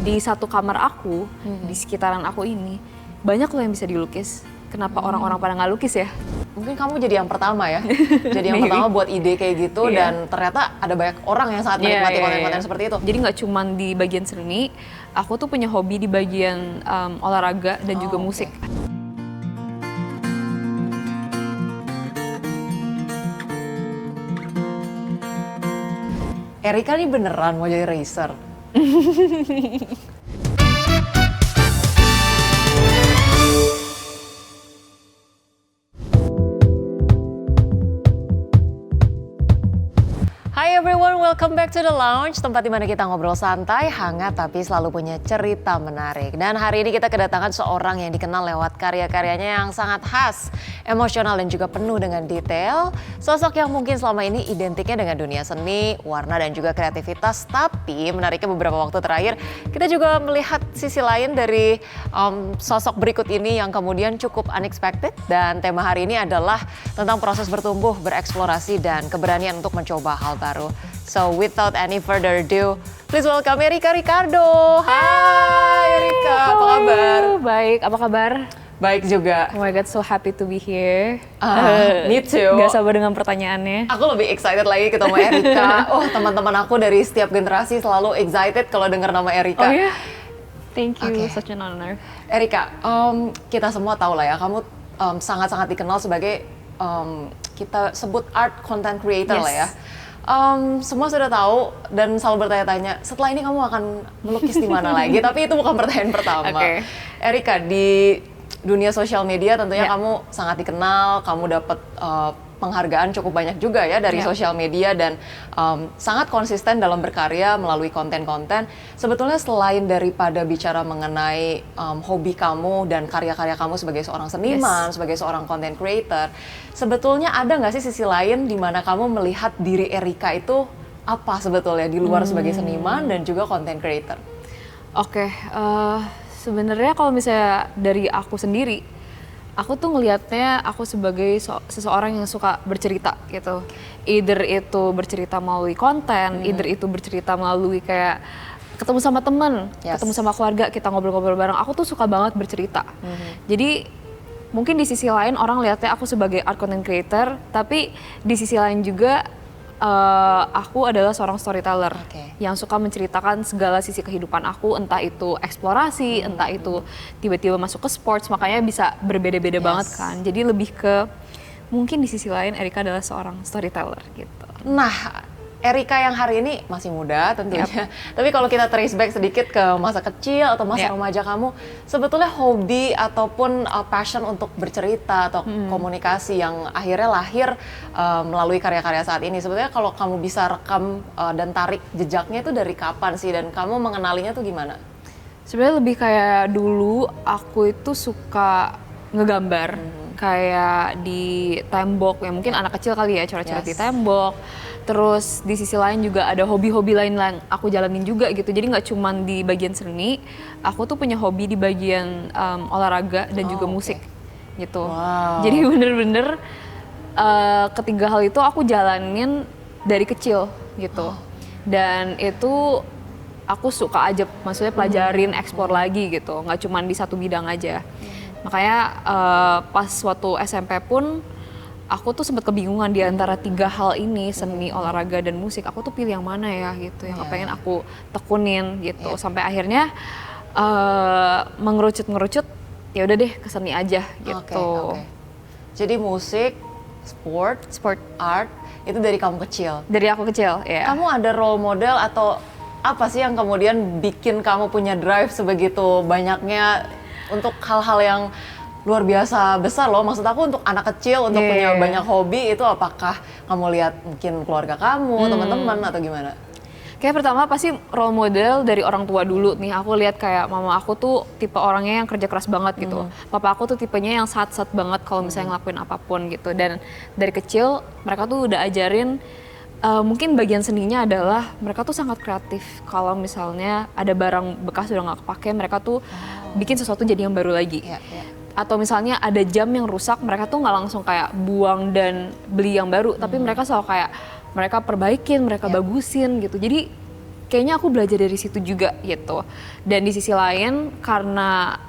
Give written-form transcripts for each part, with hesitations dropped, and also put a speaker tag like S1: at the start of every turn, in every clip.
S1: di satu kamar aku, di sekitaran aku ini, banyak loh yang bisa dilukis. Kenapa orang-orang pada nggak lukis ya?
S2: Mungkin kamu jadi yang pertama ya, jadi yang pertama buat ide kayak gitu dan ternyata ada banyak orang yang sangat menikmati konten-konten seperti itu.
S1: Jadi nggak cuma di bagian seni, aku tuh punya hobi di bagian olahraga dan juga musik.
S2: Erika nih beneran mau jadi racer? Hi everyone, welcome back to the lounge, tempat di mana kita ngobrol santai, hangat, tapi selalu punya cerita menarik. Dan hari ini kita kedatangan seorang yang dikenal lewat karya-karyanya yang sangat khas, emosional dan juga penuh dengan detail. Sosok yang mungkin selama ini identiknya dengan dunia seni, warna dan juga kreativitas. Tapi menariknya beberapa waktu terakhir, kita juga melihat sisi lain dari sosok berikut ini yang kemudian cukup unexpected. Dan tema hari ini adalah tentang proses bertumbuh, bereksplorasi, dan keberanian untuk mencoba hal baru. So without any further ado, please welcome Erika Ricardo. Hai Erika, apa kabar?
S1: Baik, apa kabar?
S2: Baik juga.
S1: Oh my god, so happy to be here.
S2: Me too.
S1: Gak sabar dengan pertanyaannya.
S2: Aku lebih excited lagi ketemu Erika. Oh, teman-teman aku dari setiap generasi selalu excited kalau dengar nama Erika.
S1: Oh ya? Thank you, such an honor.
S2: Erika, kita semua tahu lah ya, kamu sangat-sangat dikenal sebagai kita sebut art content creator lah ya. Semua sudah tahu dan selalu bertanya-tanya, setelah ini kamu akan melukis di mana lagi? Tapi itu bukan pertanyaan pertama. Erika, di dunia sosial media tentunya kamu sangat dikenal, kamu dapat penghargaan cukup banyak juga ya dari sosial media dan sangat konsisten dalam berkarya melalui konten-konten. Sebetulnya selain daripada bicara mengenai hobi kamu dan karya-karya kamu sebagai seorang seniman, sebagai seorang content creator, sebetulnya ada nggak sih sisi lain di mana kamu melihat diri Erika itu apa sebetulnya di luar sebagai seniman dan juga content creator?
S1: Oke, sebenarnya kalau misalnya dari aku sendiri, aku tuh ngelihatnya aku sebagai seseorang yang suka bercerita gitu. Either itu bercerita melalui konten, either itu bercerita melalui kayak ketemu sama temen, ketemu sama keluarga, kita ngobrol-ngobrol bareng. Aku tuh suka banget bercerita. Jadi mungkin di sisi lain orang lihatnya aku sebagai art content creator, tapi di sisi lain juga aku adalah seorang storyteller yang suka menceritakan segala sisi kehidupan aku, entah itu eksplorasi, entah itu tiba-tiba masuk ke sports, makanya bisa berbeda-beda banget kan. Jadi lebih ke mungkin di sisi lain Erika adalah seorang storyteller gitu.
S2: Nah, Erika yang hari ini masih muda tentunya, tapi kalau kita trace back sedikit ke masa kecil atau masa remaja kamu, sebetulnya hobi ataupun passion untuk bercerita atau komunikasi yang akhirnya lahir melalui karya-karya saat ini, sebetulnya kalau kamu bisa rekam dan tarik jejaknya itu dari kapan sih dan kamu mengenalinya tuh gimana?
S1: Sebenarnya lebih kayak dulu aku itu suka ngegambar, kayak di tembok, ya mungkin anak kecil kali ya, coret-coret di tembok. Terus di sisi lain juga ada hobi-hobi lain yang aku jalanin juga gitu. Jadi nggak cuma di bagian seni, aku tuh punya hobi di bagian olahraga dan juga musik gitu. Jadi bener-bener ketiga hal itu aku jalanin dari kecil gitu. Dan itu aku suka aja, maksudnya pelajarin, eksplor lagi gitu. Nggak cuma di satu bidang aja. Makanya pas waktu SMP pun aku tuh sempat kebingungan di antara tiga hal ini, seni, olahraga, dan musik. Aku tuh pilih yang mana ya gitu, yang pengen aku tekunin gitu. Sampai akhirnya mengerucut, ya udah deh ke seni aja gitu.
S2: Jadi musik, sport, art, itu dari kamu kecil?
S1: Dari aku kecil, ya.
S2: Kamu ada role model atau apa sih yang kemudian bikin kamu punya drive sebegitu banyaknya untuk hal-hal yang luar biasa besar loh, maksud aku untuk anak kecil untuk punya banyak hobi itu apakah kamu lihat mungkin keluarga kamu, teman-teman atau gimana?
S1: Kayak pertama pasti role model dari orang tua dulu nih, aku lihat kayak mama aku tuh tipe orangnya yang kerja keras banget gitu. Papa aku tuh tipenya yang sat-sat banget kalau misalnya ngelakuin apapun gitu, dan dari kecil mereka tuh udah ajarin mungkin bagian seninya adalah mereka tuh sangat kreatif. Kalau misalnya ada barang bekas udah nggak kepake, mereka tuh bikin sesuatu jadi yang baru lagi. Atau misalnya ada jam yang rusak, mereka tuh nggak langsung kayak buang dan beli yang baru, tapi mereka selalu kayak mereka perbaikin, mereka bagusin gitu. Jadi kayaknya aku belajar dari situ juga gitu. Dan di sisi lain karena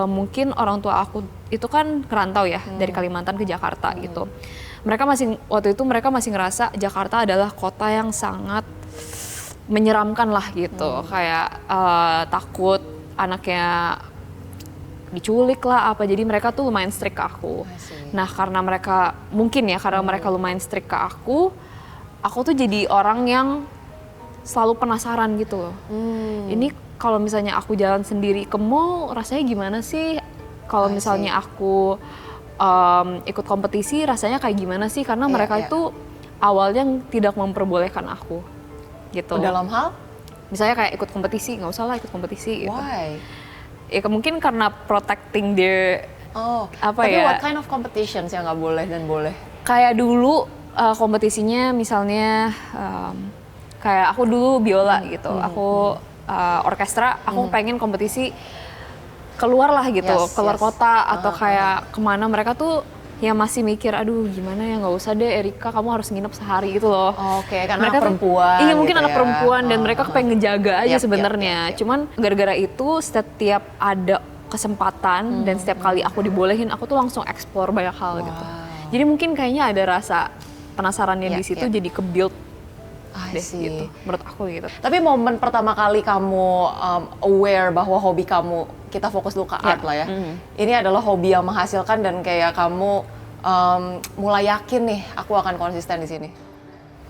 S1: mungkin orang tua aku itu kan kerantau ya dari Kalimantan ke Jakarta gitu. Waktu itu mereka masih ngerasa Jakarta adalah kota yang sangat menyeramkan lah gitu. Kayak takut anaknya diculik lah apa. Jadi mereka tuh lumayan strict ke aku. Nah, karena mereka lumayan strict ke aku tuh jadi orang yang selalu penasaran gitu loh. Ini kalau misalnya aku jalan sendiri ke mall rasanya gimana sih? Kalau misalnya aku ikut kompetisi rasanya kayak gimana sih? Karena mereka itu awalnya tidak memperbolehkan aku gitu.
S2: Dalam hal?
S1: Misalnya kayak ikut kompetisi, nggak usah lah ikut kompetisi gitu.
S2: Why?
S1: Ya mungkin karena protecting their
S2: tapi what kind of competitions yang nggak boleh dan boleh?
S1: Kayak dulu kompetisinya misalnya kayak aku dulu biola gitu, aku orkestra, aku pengen kompetisi keluar lah gitu, keluar kota atau kayak kemana. Mereka tuh ya masih mikir, aduh gimana ya, nggak usah deh Erika, kamu harus nginep sehari gitu loh.
S2: Oke, karena
S1: mereka
S2: anak perempuan.
S1: Iya mungkin
S2: gitu
S1: anak
S2: ya.
S1: perempuan dan mereka pengen ngejaga aja sebenarnya.
S2: Yep.
S1: Cuman gara-gara itu setiap ada kesempatan dan setiap kali aku dibolehin, aku tuh langsung explore banyak hal gitu. Jadi mungkin kayaknya ada rasa penasarannya di situ jadi ke-build deh gitu, menurut aku gitu.
S2: Tapi momen pertama kali kamu aware bahwa hobi kamu, kita fokus dulu ke art lah ya. Ini adalah hobi yang menghasilkan dan kayak kamu mulai yakin nih, aku akan konsisten di sini.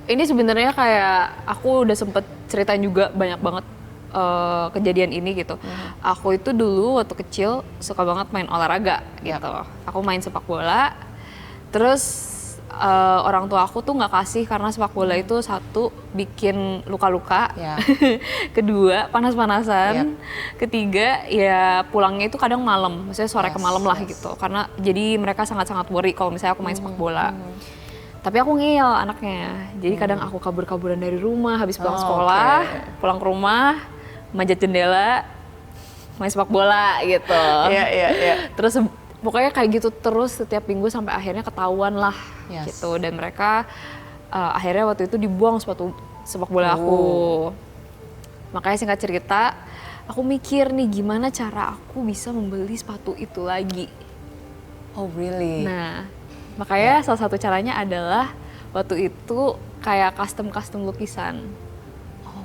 S1: Ini sebenarnya kayak aku udah sempet ceritain juga banyak banget kejadian ini gitu. Aku itu dulu waktu kecil suka banget main olahraga gitu. Aku main sepak bola, terus orang tua aku tuh nggak kasih karena sepak bola itu satu bikin luka-luka, kedua panas-panasan, ketiga ya pulangnya itu kadang malam, maksudnya sore ke malam lah gitu. Karena jadi mereka sangat-sangat worry kalau misalnya aku main sepak bola. Tapi aku ngeyel anaknya, jadi kadang aku kabur-kaburan dari rumah habis pulang sekolah, pulang ke rumah, manjat jendela, main sepak bola gitu. Terus pokoknya kayak gitu terus setiap minggu sampai akhirnya ketahuan lah gitu. Dan mereka akhirnya waktu itu dibuang sepatu sepak bola aku. Makanya singkat cerita, aku mikir nih gimana cara aku bisa membeli sepatu itu lagi.
S2: Oh really?
S1: Nah, makanya salah satu caranya adalah waktu itu kayak custom lukisan.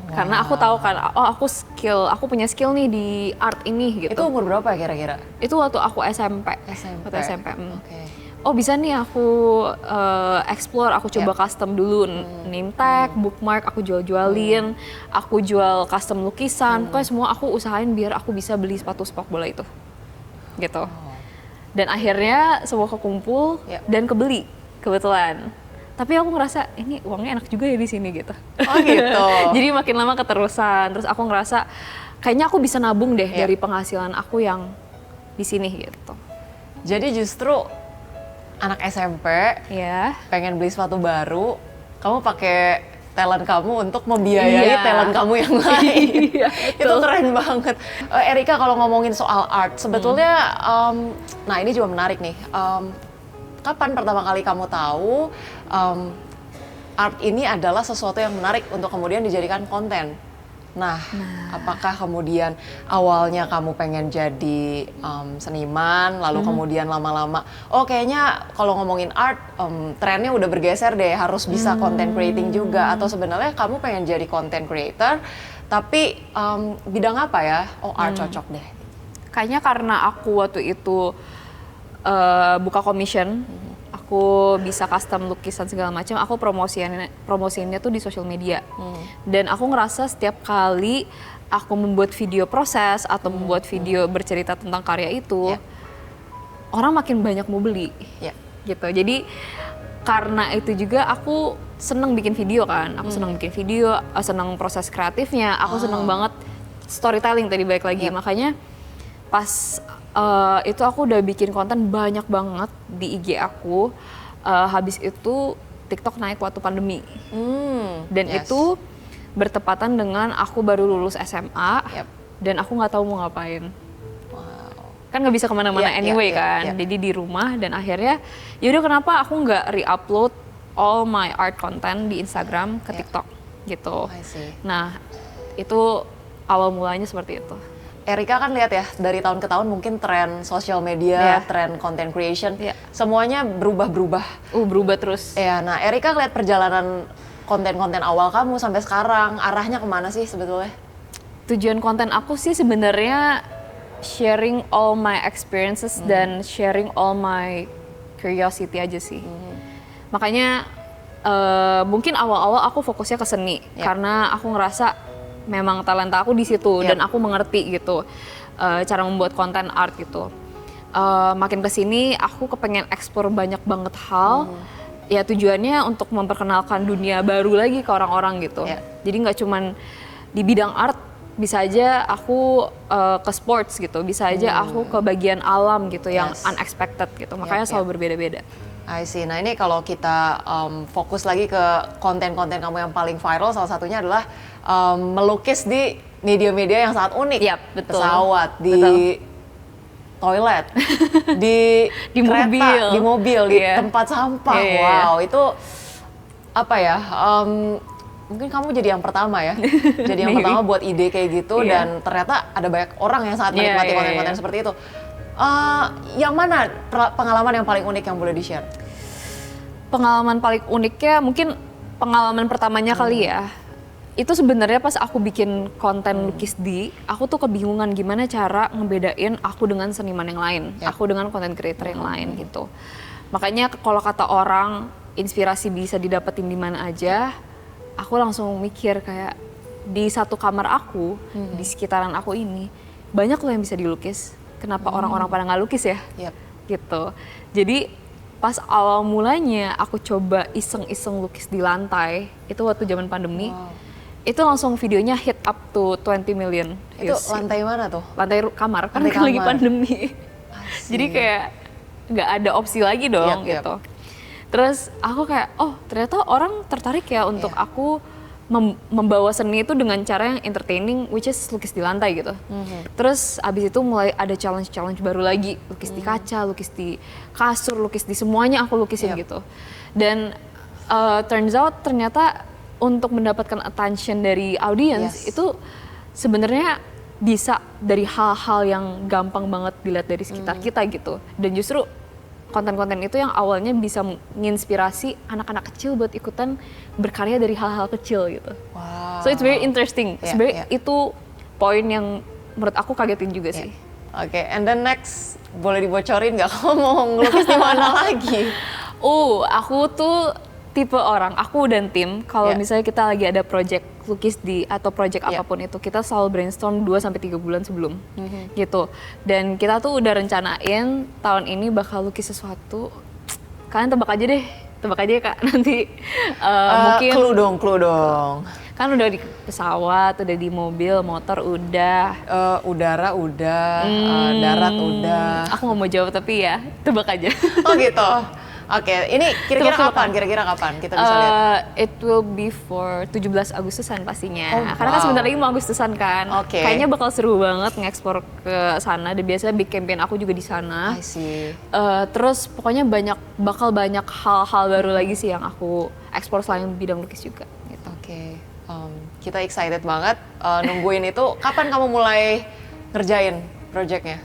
S1: Karena aku tahu kan, aku punya skill nih di art ini gitu.
S2: Itu umur berapa kira-kira?
S1: Itu waktu aku SMP. Waktu SMP. Oh bisa nih aku explore, aku coba custom dulu, name tag, bookmark, aku jual-jualin, aku jual custom lukisan, pokoknya semua aku usahain biar aku bisa beli sepatu sepak bola itu, gitu. Dan akhirnya semua kekumpul dan kebeli kebetulan. Tapi aku ngerasa ini uangnya enak juga ya di sini gitu.
S2: Oh gitu.
S1: Jadi makin lama keterusan. Terus aku ngerasa kayaknya aku bisa nabung deh dari penghasilan aku yang di sini gitu.
S2: Jadi justru anak SMP pengen beli sepatu baru, kamu pakai talent kamu untuk membiayai talent kamu yang lain. Itu keren banget. Erika, kalau ngomongin soal art, sebetulnya, nah ini juga menarik nih. Kapan pertama kali kamu tahu art ini adalah sesuatu yang menarik untuk kemudian dijadikan konten? Nah, apakah kemudian awalnya kamu pengen jadi seniman, lalu kemudian lama-lama, oh kayaknya kalau ngomongin art, trennya udah bergeser deh, harus bisa content creating juga, atau sebenarnya kamu pengen jadi content creator, tapi bidang apa ya? Oh art cocok deh.
S1: Kayaknya karena aku waktu itu buka commission, aku bisa custom lukisan segala macam, aku promosiinnya tuh di sosial media. Dan aku ngerasa setiap kali aku membuat video proses atau membuat video bercerita tentang karya itu, orang makin banyak mau beli. Gitu. Jadi karena itu juga aku seneng bikin video kan. Aku seneng bikin video, seneng proses kreatifnya, aku seneng banget storytelling tadi balik lagi. Makanya pas itu aku udah bikin konten banyak banget di IG aku. Habis itu TikTok naik waktu pandemi. Dan itu bertepatan dengan aku baru lulus SMA dan aku nggak tahu mau ngapain. Kan nggak bisa kemana-mana anyway kan. Jadi di rumah dan akhirnya yaudah kenapa aku nggak re-upload all my art content di Instagram ke TikTok gitu. Nah itu awal mulanya seperti itu.
S2: Erika kan lihat ya, dari tahun ke tahun mungkin tren sosial media, tren content creation, semuanya berubah-berubah.
S1: Berubah terus.
S2: Ya, nah Erika lihat perjalanan konten-konten awal kamu sampai sekarang, arahnya kemana sih sebetulnya?
S1: Tujuan konten aku sih sebenarnya sharing all my experiences dan sharing all my curiosity aja sih. Makanya mungkin awal-awal aku fokusnya ke seni, karena aku ngerasa memang talenta aku di situ dan aku mengerti gitu cara membuat konten art gitu. Makin kesini aku kepengen eksplor banyak banget hal. Ya tujuannya untuk memperkenalkan dunia baru lagi ke orang-orang gitu. Jadi nggak cuman di bidang art, bisa aja aku ke sports gitu, bisa aja aku ke bagian alam gitu yang unexpected gitu. Makanya selalu berbeda-beda.
S2: I see. Nah ini kalau kita fokus lagi ke konten-konten kamu yang paling viral, salah satunya adalah melukis di media-media yang sangat unik.
S1: Betul.
S2: Pesawat, di toilet, di kereta,
S1: mobil,
S2: di mobil, di tempat sampah. Wow, itu apa ya? Mungkin kamu jadi yang pertama ya, jadi yang pertama buat ide kayak gitu dan ternyata ada banyak orang yang sangat menikmati konten-konten seperti itu. Yang mana pengalaman yang paling unik yang boleh di-share?
S1: Pengalaman paling uniknya mungkin pengalaman pertamanya kali ya. Itu sebenarnya pas aku bikin konten lukis aku tuh kebingungan gimana cara ngebedain aku dengan seniman yang lain, aku dengan content creator yang lain gitu. Makanya kalau kata orang inspirasi bisa didapetin di mana aja, aku langsung mikir kayak di satu kamar aku, di sekitaran aku ini banyak loh yang bisa dilukis. Kenapa orang-orang pada nggak lukis ya? Gitu. Jadi pas awal mulanya aku coba iseng-iseng lukis di lantai, itu waktu zaman pandemi. Itu langsung videonya hit up to 20 million views.
S2: Itu lantai mana tuh?
S1: Lantai kamar, kan lagi pandemi. Jadi kayak nggak ada opsi lagi dong gitu. Terus aku kayak, oh ternyata orang tertarik ya untuk aku membawa seni itu dengan cara yang entertaining, which is lukis di lantai gitu. Terus abis itu mulai ada challenge-challenge baru lagi, lukis di kaca, lukis di kasur, lukis di semuanya aku lukisin gitu. Dan turns out ternyata untuk mendapatkan attention dari audience itu sebenarnya bisa dari hal-hal yang gampang banget dilihat dari sekitar kita gitu. Dan justru konten-konten itu yang awalnya bisa menginspirasi anak-anak kecil buat ikutan berkarya dari hal-hal kecil gitu. So it's very interesting. Sebenarnya itu poin yang menurut aku kagetin juga sih.
S2: Oke, and then next boleh dibocorin nggak kamu mau ngelukis di mana lagi?
S1: Aku tuh tipe orang, aku dan tim, kalau misalnya kita lagi ada project lukis atau project apapun itu, kita selalu brainstorm 2-3 bulan sebelum gitu. Dan kita tuh udah rencanain tahun ini bakal lukis sesuatu. Kalian tebak aja deh, tebak aja ya Kak, nanti mungkin
S2: Clue dong.
S1: Kan udah di pesawat, udah di mobil, motor udah,
S2: udara udah, darat udah.
S1: Aku nggak mau jawab tapi ya tebak aja.
S2: Oh gitu. Oke, ini kira-kira kapan kita bisa lihat?
S1: It will be for 17 Agustusan pastinya. Karena kan sebentar lagi mau Agustusan kan. Kayaknya bakal seru banget ngekspor ke sana. Dan biasanya big campaign aku juga di sana.
S2: I see.
S1: Terus pokoknya bakal banyak hal-hal baru lagi sih yang aku ekspor selain bidang lukis juga. Gitu.
S2: Oke. Kita excited banget nungguin itu. Kapan kamu mulai ngerjain projectnya?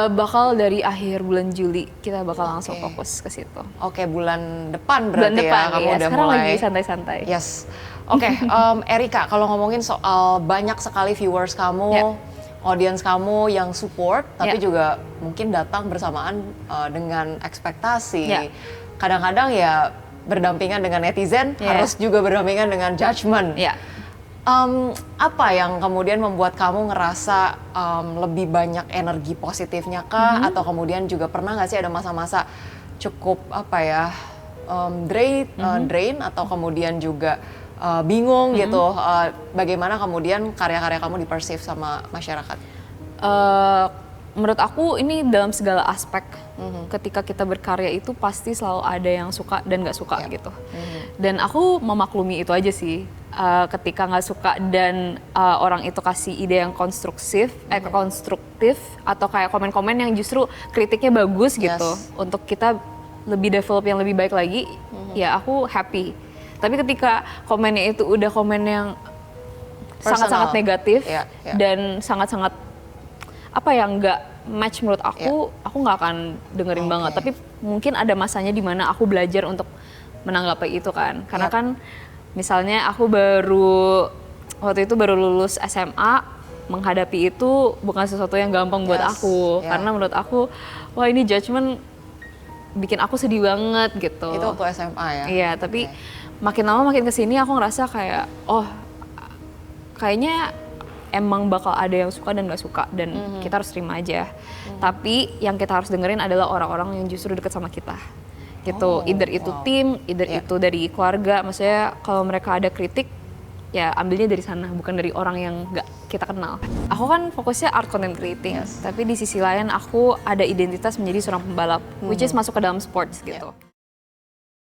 S1: Bakal dari akhir bulan Juli kita bakal langsung fokus ke situ.
S2: Oke, bulan depan berarti ya kamu udah
S1: sekarang
S2: mulai.
S1: Lagi santai-santai.
S2: Yes. Oke, Erika, kalau ngomongin soal banyak sekali viewers kamu, audience kamu yang support, tapi juga mungkin datang bersamaan dengan ekspektasi. Kadang-kadang ya berdampingan dengan netizen, harus juga berdampingan dengan judgement. Apa yang kemudian membuat kamu ngerasa lebih banyak energi positifnya kah? Atau kemudian juga pernah nggak sih ada masa-masa cukup apa ya drain atau kemudian juga bingung gitu? Bagaimana kemudian karya-karya kamu dipersif sama masyarakat?
S1: Menurut aku ini dalam segala aspek. Ketika kita berkarya itu pasti selalu ada yang suka dan nggak suka gitu. Dan aku memaklumi itu aja sih. Ketika nggak suka dan orang itu kasih ide yang konstruktif atau kayak komen-komen yang justru kritiknya bagus gitu untuk kita lebih develop yang lebih baik lagi, ya aku happy. Tapi ketika komennya itu udah komen yang sangat-sangat negatif
S2: Yeah, yeah.
S1: dan sangat-sangat apa ya, nggak match menurut aku nggak akan dengerin banget. Tapi mungkin ada masanya di mana aku belajar untuk menanggapi itu kan. Karena kan misalnya aku waktu itu baru lulus SMA, menghadapi itu bukan sesuatu yang gampang buat aku. Karena menurut aku, wah ini judgement bikin aku sedih banget gitu.
S2: Itu waktu SMA ya?
S1: Iya, tapi makin lama makin kesini aku ngerasa kayak, oh kayaknya emang bakal ada yang suka dan gak suka, dan kita harus terima aja. Tapi yang kita harus dengerin adalah orang-orang yang justru deket sama kita. Gitu, either itu tim, either itu dari keluarga. Maksudnya kalau mereka ada kritik, ya ambilnya dari sana, bukan dari orang yang gak kita kenal. Aku kan fokusnya art content creating, tapi di sisi lain aku ada identitas menjadi seorang pembalap, which is masuk ke dalam sports gitu.